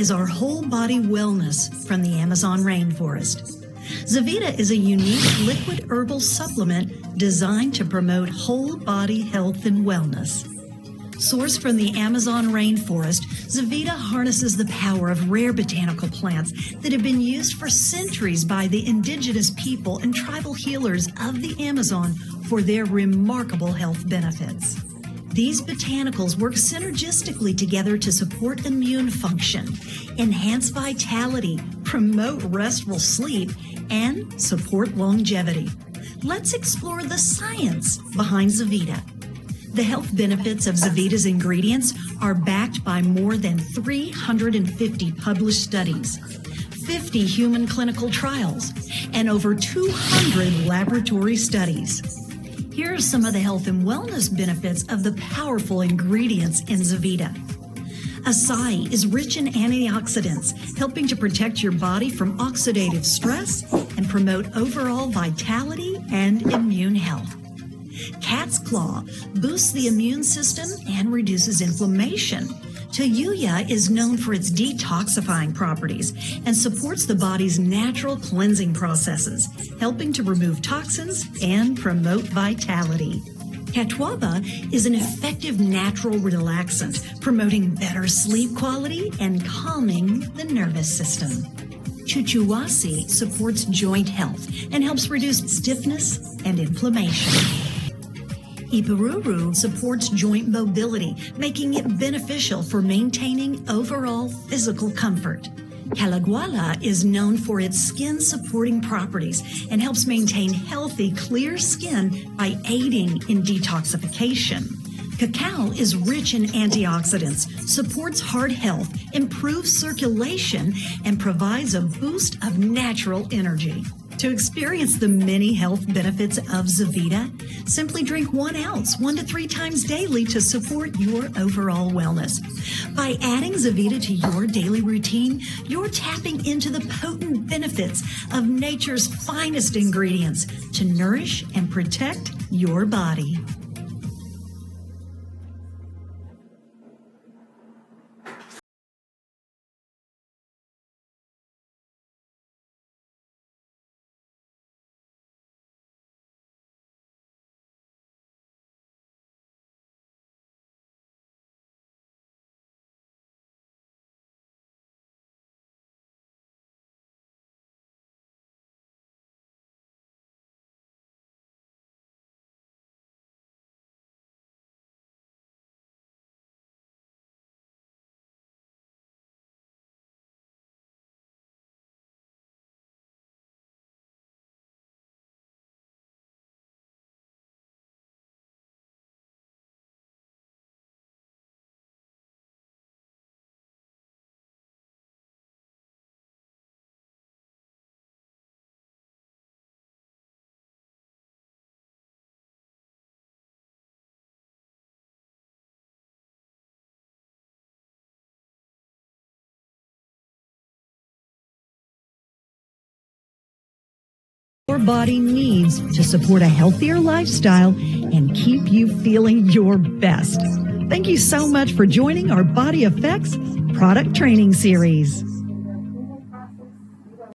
is our whole body wellness from the Amazon rainforest. Zavita is a unique liquid herbal supplement designed to promote whole body health and wellness. Sourced from the Amazon rainforest, Zavita harnesses the power of rare botanical plants that have been used for centuries by the indigenous people and tribal healers of the Amazon for their remarkable health benefits. These botanicals work synergistically together to support immune function, enhance vitality, promote restful sleep, and support longevity. Let's explore the science behind Zavita. The health benefits of Zavita's ingredients are backed by more than 350 published studies, 50 human clinical trials, and over 200 laboratory studies. Here are some of the health and wellness benefits of the powerful ingredients in Zavita. Acai is rich in antioxidants, helping to protect your body from oxidative stress and promote overall vitality and immune health. Cat's claw boosts the immune system and reduces inflammation. Tuyuya is known for its detoxifying properties and supports the body's natural cleansing processes, helping to remove toxins and promote vitality. Catuaba is an effective natural relaxant, promoting better sleep quality and calming the nervous system. Chuchuwasi supports joint health and helps reduce stiffness and inflammation. Ipururu supports joint mobility, making it beneficial for maintaining overall physical comfort. Calaguala is known for its skin-supporting properties and helps maintain healthy, clear skin by aiding in detoxification. Cacao is rich in antioxidants, supports heart health, improves circulation, and provides a boost of natural energy. To experience the many health benefits of Zavita, simply drink 1 ounce 1 to 3 times daily to support your overall wellness. By adding Zavita to your daily routine, you're tapping into the potent benefits of nature's finest ingredients to nourish and protect your body. Your body needs to support a healthier lifestyle and keep you feeling your best. Thank you so much for joining our Body Effects product training series.